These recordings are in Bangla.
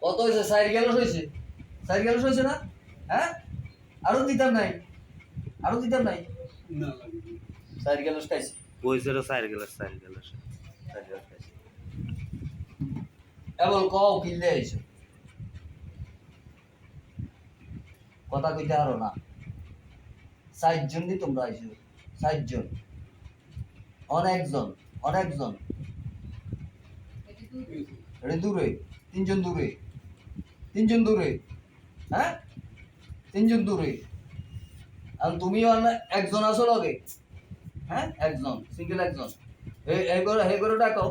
কত হয়েছে? 4 গ্যালাস হয়েছে, 4 গ্যালাস হয়েছে না? হ্যাঁ, আরো দিতাম নাই, আরো দিতাম নাই। না 4 গ্যালাস খাইছি, ওই জেরো 4 গ্লাস 4 গ্যালাস খাইছি। এমন কও কিনলে আইছো, কথা কইতে আরো না। 60 জন নি তোমরা আইছো, 60 জন, অনেকজন, অনেকজন। এটা দূরে, 3 জন দূরে, 3 জন দূরে, হ্যাঁ 3 জন দূরে। আর তুমিও একজন আছো লগে, হ্যাঁ একজন, সিঙ্গেল একজন। এই করে ডাকো,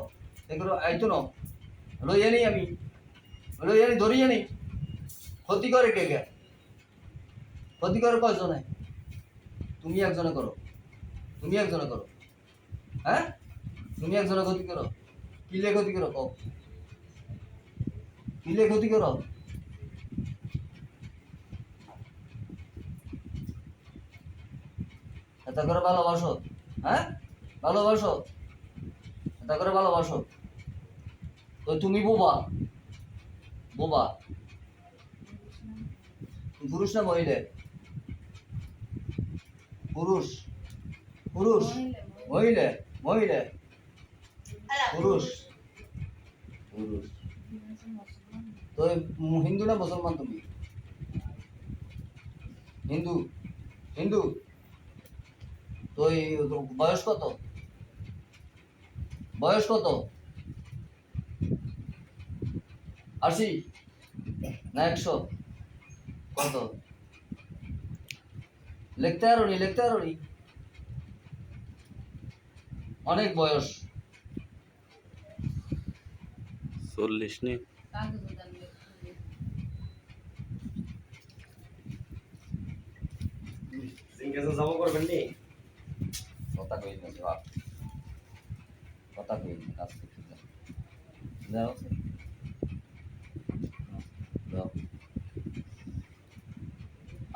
এই করে আইতো না, লই জানি আমি, লই জানি ধরি জানি। ক্ষতি করে কে কে? ক্ষতি করে কয়জনে? তুমি একজনে করো, তুমি একজনে করো, হ্যাঁ তুমি একজনে ক্ষতি করো। কিলে ক্ষতি করো কও, কিলে ক্ষতি করো? এটা করে ভালোবাসো, হ্যাঁ ভালোবাসো, এটা করে ভালোবাসো। তো তুমি বোবা, বোবা। পুরুষ না মহিলা? পুরুষ, পুরুষ, মহিলা, মহিলা, পুরুষ, পুরুষ। তো হিন্দু না মুসলমান তুমি? হিন্দু, হিন্দু। তো বয়স কত? বয়স কত? 80 না 100? কত? লিখতে পারো নি, লিখতে পারো নি? অনেক বয়স। 40 নি সিঙ্গেসে জমা করবেন নি কথা কই না বাপ, কথা কই না, কাজ করতে যাও, যাও।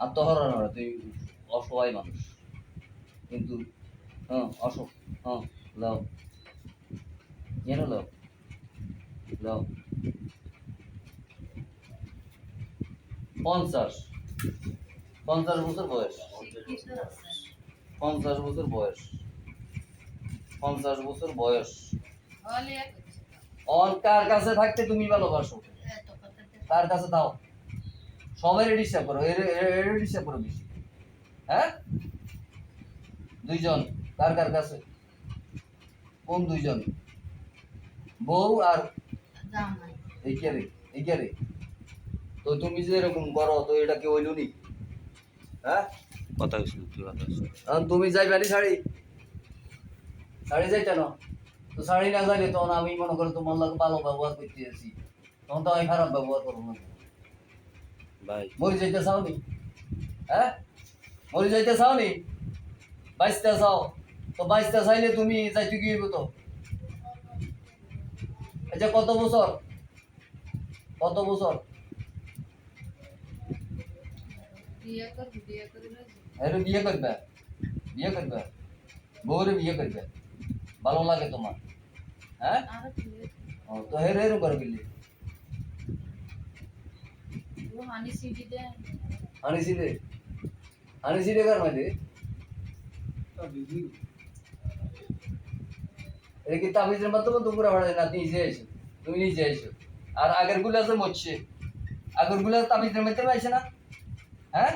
আত্মহরণ হয়, তুই অসহায় মানুষ কিন্তু। হ্যাঁ হ্যাঁ লাও, কেন লাও, লাও। 50 50 বছর বয়স, 50 বছর বয়স, 50 বছর বয়স। কার কাছে থাকতে তুমি ভালোবাসো? কার কাছে দাও? সবাই ডিস্টার্ব করো, এর ডিস্টার্ব করো বেশি, হ্যাঁ 2 জন। কার কার কাছে? কোন 2 জন? বউ আর এই কে রে, এই কে রে? তো তুমি যে এরকম করো, তো এটা কি হইল নি? হ্যাঁ কথা কইছ তুই কথা কইছ এখন তুমি যাইবানি শাড়ি, শাড়ি যাইতে না, তো শাড়ি না যাইলে তখন আমি মনে করি তোমার লোক ভালো ব্যবহার করতে আছি, তখন তো আমি খারাপ ব্যবহার করবো না। ভাই। মরি যাইতে চাও নি? হ্যাঁ মরি যাইতে চাও নি? বাইসতে চাও? তো বাইসতে চাইলে তুমি যাইতে কি হইব? তো এই যে কত বছর, কত বছর? এর বিয়ে করবে, বিয়ে করবে, বউরে বিয়ে করবে, ভালো লাগে তোমার? হ্যাঁ তো হেরো করে গেলি আনিসিলে, আনিসিলে কার মাঝে? এটা কি তাবিজের মাধ্যমে তোমরা ভাড়া না? নিজে এসো, তুমি নিজে এসো। আর আগের গুলা যে মরছে, আগের গুলা তাবিজের মাধ্যমে আইছে না? হ্যাঁ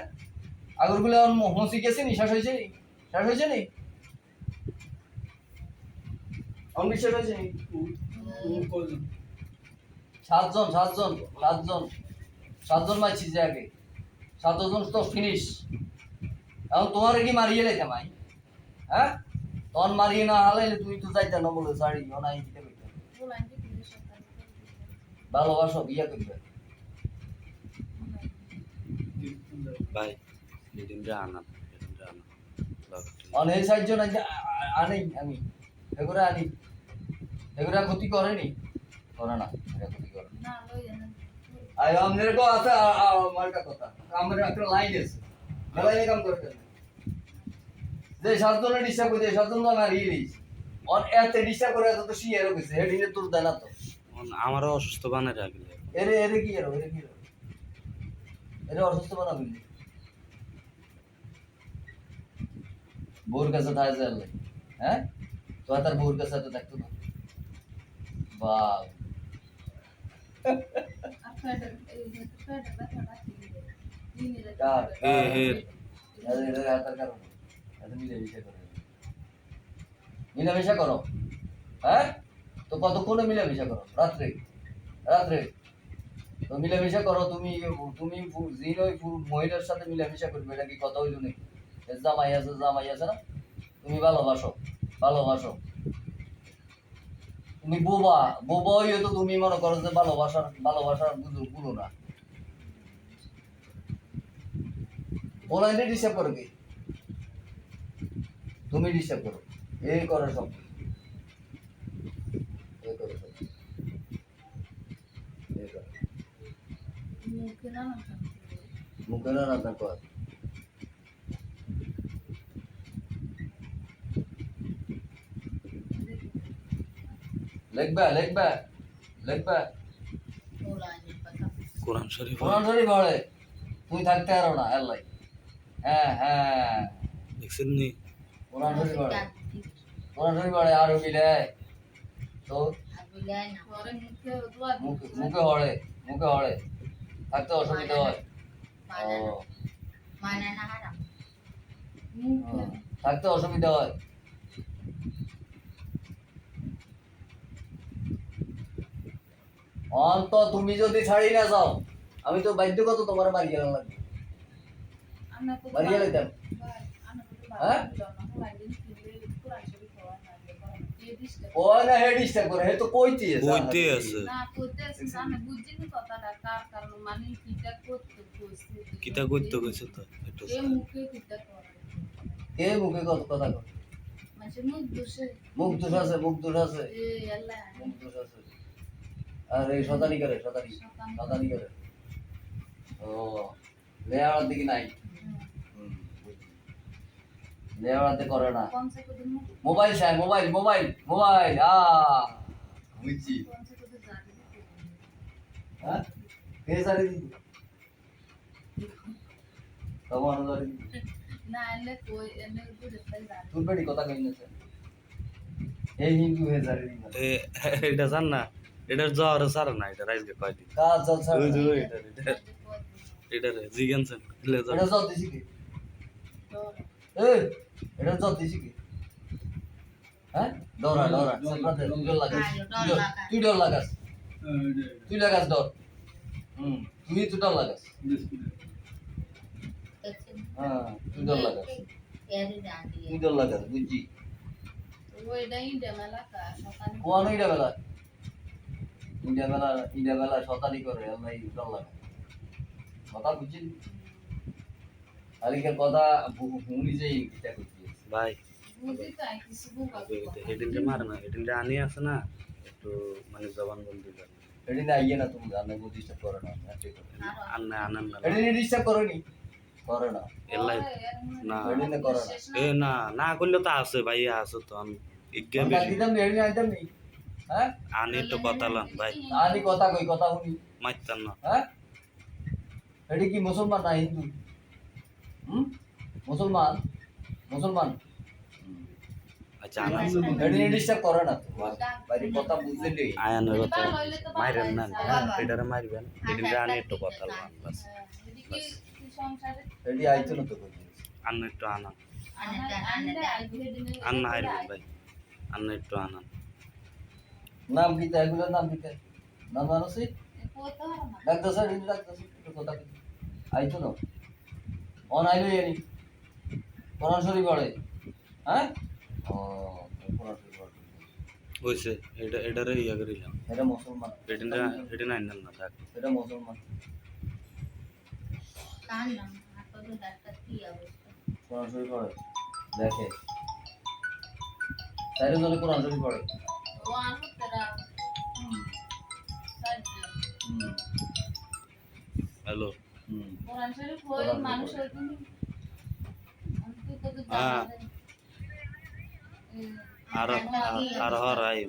আগের গুলা হসি গেছে নি, শ্বাস হয়েছে নি, শ্বাস হয়েছে নি, অনিশ্বাস হয়েছে নি? 7 জন, 7 জন, 7 জন, 7 জন মারছি যে আগে, 7 জন তো ফিনিশ। এখন তোমার কি মারিয়ে লাইতাম আমি? হ্যাঁ তখন মারিয়ে না হালাইলে তুমি তো যাইতে না, বলে শাড়ি অনাই দিতে পারতে। ভালোবাসো, বিয়ে করবে। ভাই এদিন যা আনা অনেক 60 জন আনি আমি, এগুলো আনি, এগুলো ক্ষতি করেনি, করে না, এটা ক্ষতি করে না। আর আমাদের কো আছে আমার কথা, আমার একটা লাইন আছে, লাইনে কাম করতে যে 7 জনের ডিস্টার্ব করে, 7 জন না রিলিজ অন এত ডিস্টার্ব করে, এত তো শিয়ারও কইছে হেডিনে তোর দেনা তো। আমারও অসুস্থ বানায় রাখলে এরে এরে কি এর এরে কি এর এরে অসুস্থ বানাবি বোর কাছে থাকে যায় হ্যাঁ তো তার বোর কাছে তো দেখতো না বাপ কার এদের হাতার কারণে এত মিলামিশা করো হ্যাঁ তো কতক্ষণে মিলামিশা করো রাত্রে রাত্রে তো মিলামিশা করো তুমি তুমি জিন ওই মহিলার সাথে মিলামিশা করবে এটা কি কথা হইলো নাকি জামাই আছে না তুমি ভালোবাসো ভালোবাসো তুমি বোবা বোবা হইও তো তুমি মনে করো যে ভালোবাসার বুঝো না অনলাইনে ডিস্টার্ব করো কি তুমি ডিস্টার্ব করো এই করো সব এই করো সব এই করো মুখে না রান্না কর লিখবা লিখবা লিখবা কোরআন শরীফ কোরআন শরীফ পড়ে তুমি থাকতে পারো না আল্লাহ হ্যাঁ হ্যাঁ দেখছেন নি কোরআন শরীফ পড়ে কোরআন শরীফ পড়ে আর মিলে তো মুখে হড়ে থাকতে অসুবিধা হয় ও থাকতে অসুবিধা হয় অন্ত তুমি যদি ছাড়ি না যাও আমি তো বাধ্যগত তোমার বাড়ি গেলাম লাগবে বাড়ি গেলে দেন হ্যাঁ ও না হেড ডিস্টার্ব করে হে তো কইতে আছে কইতে আছে কিতা করতে কইছে তো একটু কে মুখে কত কথা কয় মুখ দোষ আছে মুখ দোষ আছে মুখ দোষ আছে আর এই শতানি করে শতানি করে ও লেয়ার দিকে নাই লেয়ার করে না মোবাইল চাই মোবাইল বুঝছি হ্যাঁ কে জানি দিদি তোমার জানি তোর বেটি কথা কই না এই হিন্দু হে জানি দিদি এটা জান না এটার জ্বর সার না এটা রাইজকে কয়দিন কাজ জল ছাড় ওই যে এটা রে জিগানছেন এটা জল দিছি কি এই এটা জল দিছি কি হ্যাঁ ডরা সামনে তুই ডর লাগাস তুই লাগাস ডর তুই তো ডর লাগাস হ্যাঁ তুই ডর লাগাস বুঝছি কোন ইন্ডিয়া বেলা শতানি করে আমরা ডর লাগে কথা বুঝছি আলিকের কথা ভূমি যেই কিটা করছি ভাই এদিনটা মারে না এদিনটা আনি আছে না একটু মানে জবান বন্দি করে এটি না ইয়ে না তুমি রান্না করে ডিস্টার্ব করে না আন্না আনান না এটি ডিস্টার্ব করনি করে না এলাই না এটি না করে না এ না না করলে তো আছে ভাই আছে তো আমি ইজ্ঞা আমি বেশি দিতাম এটি আইতাম নি হ্যাঁ আনি তো কথালাম ভাই আনি কথা কই কথা শুনি মাইতাম না হ্যাঁ এটি কি মুসলমান না হিন্দু মুসলমান আচ্ছা আনান এটি ডিস্টার্ব করে না তো বাইরে কথা বুঝলে নেই আয়ানের কথা মাইরেন না এটারে মারবেন এদিনটা আনি একটু কথা বললাম বাস এটি আইতো না তো কই আন্না একটু আনান আন্না আইবেন ভাই আন্না একটু আনান নাম কি এগুলোর নাম কি নাম জানোসি ডাক্তার স্যার একটু কথা কি আইতো না অন আইলো এনি কোরআন শরীফ পড়ে হ্যাঁ ও কোরআন শরীফ পড়ে হইছে এটারে ইয়া করিলাম এটা মুসলমান এটা না আইনাল না থাক এটা মুসলমান কোরআন শরীফ পড়ে দেখে তাইরে জন্য কোরআন শরীফ পড়ে হ্যালো আর হরাই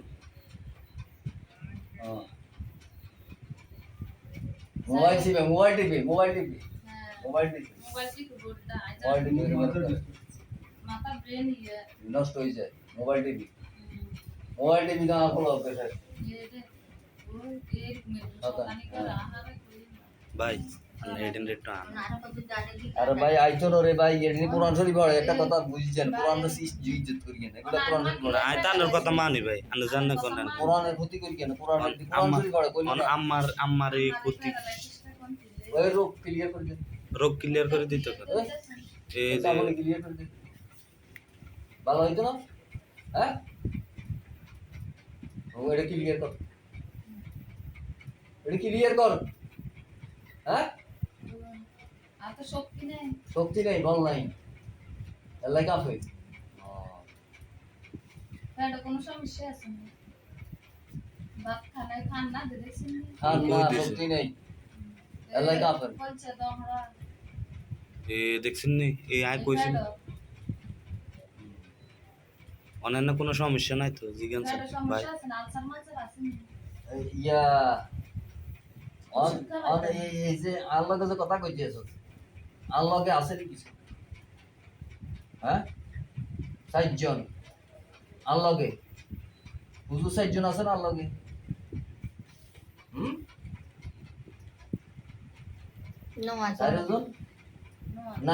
মোবাইল টিপে মোবাইল টিপে মোবাইল টিপে হ্যাঁ মোবাইল টিপে মোবাইল কি বোর্ডটা মোবাইল টিপে মাথা ব্রেন ইয়ে নষ্ট হয়ে যায় মোবাইল টিপে মোবাইল টিপে গান হলো পেশায় ये ওই এক মিনিট সকানি করে আহারে করি ভাই এডিন রেট আন আরে ভাই আইতো রে ভাই এডি কোরআন শরীফ পড়ে একটা কথা বুঝছেন কোরআন তো ইজ্জত করি কেন এগুলা কোরআন শরীফ পড়ে আই তানোর কথা মানি ভাই আনে জানেন কোন কোরআনের ক্ষতি করি কেন কোরআন শরীফ পড়ে কই আমার এই ক্ষতি ওই রোগ ক্লিয়ার করে দিন রোগ ক্লিয়ার করে দিতে পারে এই যে তাহলে ক্লিয়ার করে দিন ভালো হইতো না হ্যাঁ ও এটা ক্লিয়ার কর এটা ক্লিয়ার কর হ্যাঁ আর তো শক্তি নেই শক্তি নেই বল নাই আল্লাহ কাফে তাহলে কোনো সমস্যা আছে না ভাত খানায় খান না দেখছেন খান না শক্তি নেই আল্লাহ কাফে বলছে দহরা এ দেখছেন নি এই আই কইছেন অন্যান্য কোনো সমস্যা নাই তো জিজ্ঞাসা তাহলে ভাই সমস্যা আছে না আলসার মালসার আছে না ইয়া এই যে আল্লাহ কাছে কথা কইতেছ আল্লাহকে আছে রে কিছু হ্যাঁ 60 জন আল্লাহকে হুজুর 60 জন আছে না আল্লাহকে No, 60 জন না না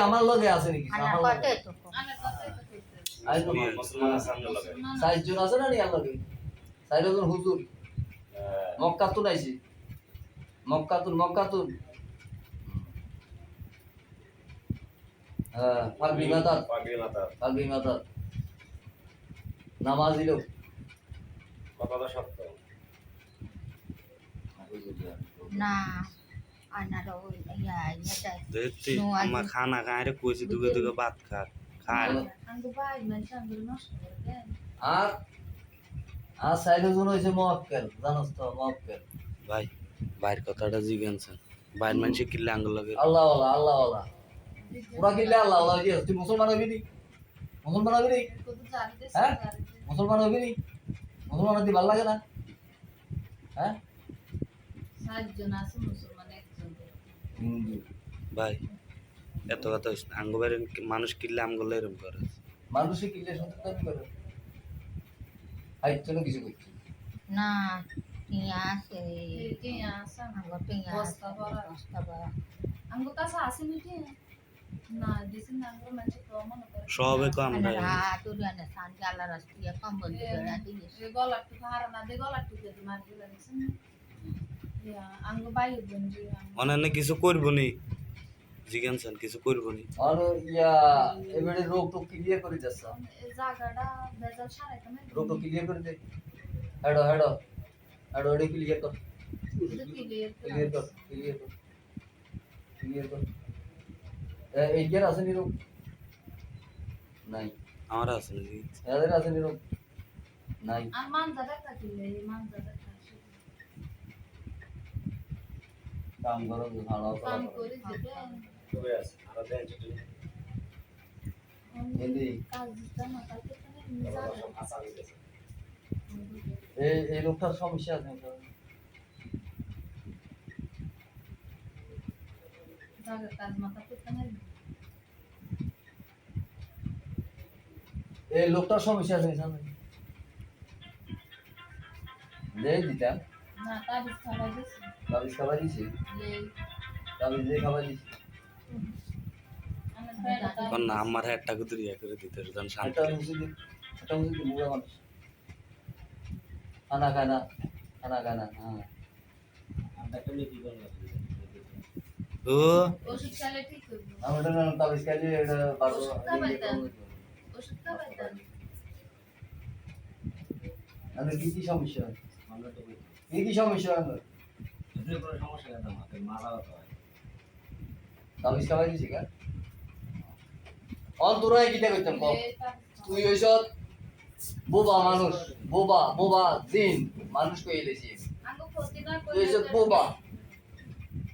আমার লগে আছে রে কিছু আমার লগে আনে কথাই তো কইতে আই তো মুসলমান সামনে লাগে 60 জন আছে না নি আল্লাহকে 60 জন হুজুর মক্কাতুন আইছে মক্কাতুন হ্যাঁ পাগড়ি মাতা নামাজি লোক কথাটা সত্য না আনারো ইয়া ইয়া দেখতে আমার খানা খায় রে কইছি দুগে দুগে ভাত খা খায় আঙ্গু ভাই মানে আঙ্গু নষ্ট করে দেন আর আর সাইড জন হইছে মুআক্কেল জানোস তো মুআক্কেল ভাই বাইর কথাটা জিজ্ঞাসা বাইর মানুষে কিল্লা আঙ্গুল লাগে আল্লাহ ওয়ালা পুরা কিল্লে আল্লাহ ওয়ালা জি তুই মুসলমান হবি নি কত জানতে হ্যাঁ? জানতে মুসলমান হবি নি মুসলমান হতে ভালো লাগে না হ্যাঁ 60 জন আছে মুসলমান একজন হিন্দু ভাই এত কথা হইছে না। আঙ্গ বাইরে মানুষ কিল্লা আঙ্গুল এরম করে মানুষে কিল্লে সন্তুষ্ট করে আই চলো কিছু করছি না টিয়া সে কে আছে আঙ্গ টিয়া বস্তা ভরা। আঙ্গু কাছে আছে মিটে না দিছেন না আঙ্গু মানে প্রমাণ করে সবে কম আনা ভাই তুরিয়ানে সানজালা রাস্তিয়া কম্বল দিরা দিস গলা একটু হারা না দে গলা একটু দিয়ে মার দিলা দিছেন ইয়া আঙ্গু বাইরে বন্ধু অন্যান্য কিছু করবো নি জিজ্ঞাসা কিছু করবো নি আর ইয়া এবারে রোগ তো ক্লিয়ার করে যাচ্ছে এই জায়গাটা বেজাল সারাইতে না রোগ তো ক্লিয়ার করে দে হেডো এটা ক্লিয়ার কর ক্লিয়ার কর এই ইয়ার আছে নি রোগ নাই আমার আছে নাকি এদের আছে নি রোগ নাই আর মান জায়গা থাকিলে মান জায়গা থাকে কাম করো ভালো কাম করে দিবে তবে আছে আর দেন চিঠি এদি কাজ দিতে না কালকে তাহলে নিজা আশা দিতেছে এই রোগটার সমস্যা আছে জায়গা কাজ মাথা করতে না এই লোকটার সমস্যা আছে সামনে দেই দিতাম না তাবিজ খাবার দিছি তাবিজ খাবার দিছি এই তাবিজ দিয়ে খাবার দিছি আমার ফ্রেন্ড কোন না আমার হেডটা কত রিয়া করে দিতে জান শান্তি একটা মুসিদি বুড়া মানুষ খানা হ্যাঁ আমরা কেমনে কি করব ও ওষুধ খেলে ঠিক হইব আমরা না তাবিজ খাইলে এটা বারো ওষুধ খাবার আমাদের কি সমস্যা আমরা তো কি সমস্যা আমাদের এমনি কোনো সমস্যা নেই আমাদের মারা হতো তাবিজ খাবার দিছি কা অন্তরে কিটা করতাম কম তুই হইছ বোবা মানুষ বোবা জিন মানুষ কই লেছি আঙ্গু ক্ষতি না তুই হইছ বোবা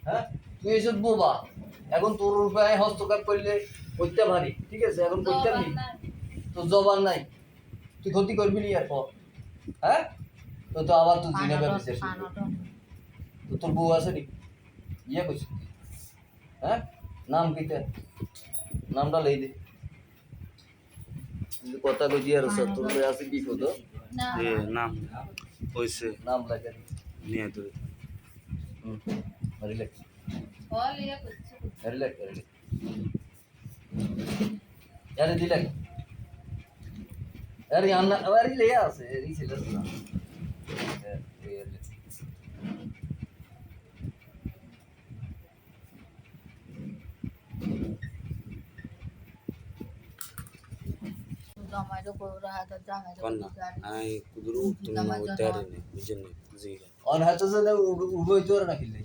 হ্যাঁ তুই হইছ বোবা এখন তোর উপায় হস্তক্ষেপ করলে করতে পারি ঠিক আছে এখন করতে নি তো জবান নাই তুই ক্ষতি করবি নি আর পর হ্যাঁ তো আবার তুই জিনে ব্যবসা তো তোর বউ আছে নি ইয়ে কইছিস হ্যাঁ নাম কিটা নামটা লই দে তুই কথা কইছি আর তোর লই আছে বিপদ না এ নাম হইছে নাম লাগে নিয়ে তুই রিল্যাক্স বল ইয়া করছে রিল্যাক্স রিল্যাক্স यार दिला यार यांना अरे ले আছে এই ছিল না জমাইরও করে হাত জমাইরও কোন না আই কুদরু তুমি উতারে নি বুঝেন নি বুঝিরা और है तो से उबो जोर ना खिले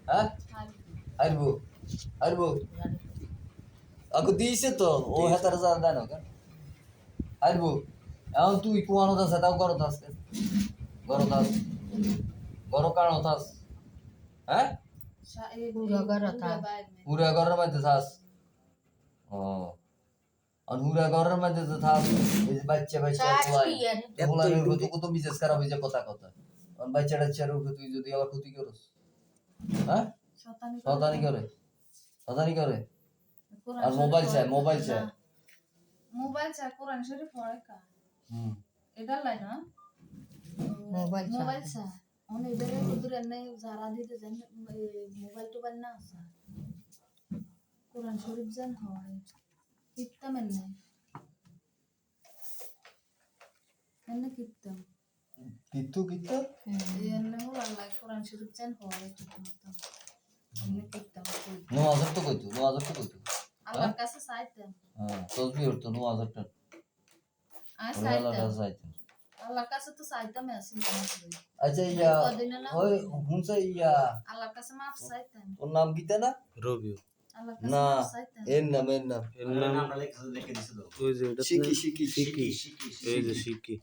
हां আইবো আইবো আকু দিছে তো ও হাতার জাল দানো কা আইবো এখন তুই কোয়ানো দাস তাও করো দাস গরো কারণ দাস হ্যাঁ পুরা ঘরের মধ্যে থাস ও আর পুরা ঘরের মধ্যে তো থাস এই যে বাচ্চা বলাই কত বিশেষ খারাপ হয়ে যায় কথা আর বাচ্চাটা চার উপরে তুই যদি আবার ক্ষতি করস হ্যাঁ শয়তানি করে আর মোবাইল চাই মোবাইল চাই কোরআন শরীফ পড়ে কা এটা লাই না মোবাইল চাই অনেক এদের হুজুর এনে যারা দিতে জান মোবাইল টোবাইল না আছে কোরআন শরীফ জান হয় কিতাম এনে কিতাম কিতু এনে হল আল্লাহ কোরআন শরীফ জান হয় ঠিক মতো এনে কিতাম নো আজার তো কইতো আল্লাহর কাছে চাইতাম হ্যাঁ তসবিহ তো নো আজার তো আর আল্লাহর চাইতাম কাছে চাইতাম আল্লাহর কাছে তো চাইতাম আসি আচ্ছা ইয়া ওই হুনসা ইয়া আল্লাহর কাছে মাফ চাইতাম ওর নাম কিতা না রবিউ আল্লাহর কাছে না মাফ চাইতাম এর নাম এর নাম নামটা লিখে দিছিল ওই যে এটা শিকি এই যে শিকি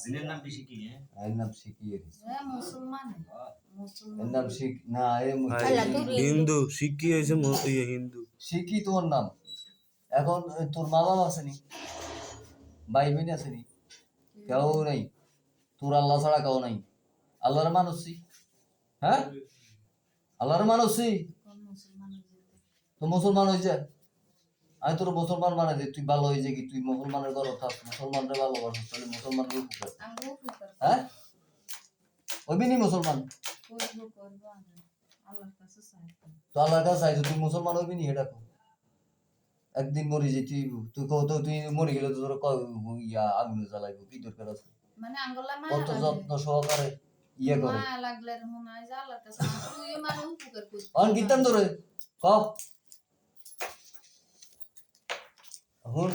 জিনের নাম কি শিকি হ্যাঁ এর নাম শিকি এ মুসলমান এর নাম শিক না হিন্দু শিকি হইছে হিন্দু শিকি তোর নাম এখন তোর মা বাবা আসেনি ভাই বোন আসেনি কেউ নাই তোর আল্লাহ ছাড়া কেউ নাই আল্লাহর মানুষই হ্যাঁ আল্লাহর মানুষই কোন মুসলমান তো মুসলমান হয়েছে আমি তোর মুসলমান বানাই দে তুই ভালো হয়েছে কি তুই মুসলমানের ঘর থাক মুসলমানরে ভালোবাসিস তাহলে মুসলমানের উপকার আমগো ফুকর হ্যাঁ ওইবি নি মুসলমান করব আল্লাহর কাছে চাইতাম তো আল্লাহর কাছে চাইছো তুই মুসলমান হইবি নি এটা একদিন মরি যে তুই কত তুই মরে গেলে তোর ইয়া আগুনে জ্বালাইবো কি দরকার আছে মানে আঙ্গলা কত যত্ন সহকারে ইয়ে করে মা লাগলে মনে হয় যে আল্লাহর কাছে তুই মানে উপকার করছিস অন গীতাম ধরে কপ হুন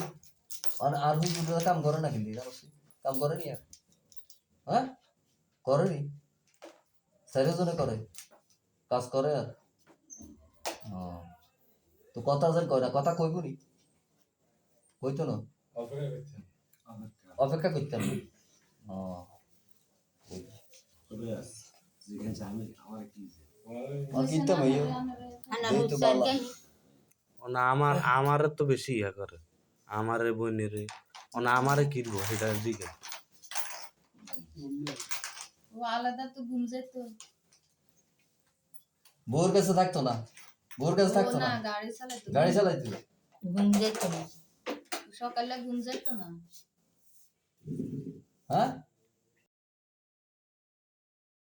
আর হুজুর কাম করে না কিন্তু কাম করে নি আর হ্যাঁ করে নি সাইজনে করে কাজ করে আর তো কথা যেন কয় না কথা কইব নি কইতো না অপেক্ষা করতাম তবে জিজ্ঞেস আমি আমার কি আর গীতাম হইও এই তো বাবা না আমার তো বেশি ইয়া করে আমারে বোনেরে আমারে কিনবো সেটা দিকে ও আলাদা তো ঘুম যেত বোর কাছে থাকতো না না গাড়ি চালাতো গাড়ি চালাইতো ঘুম যেত না সকালে ঘুম যেত না হ্যাঁ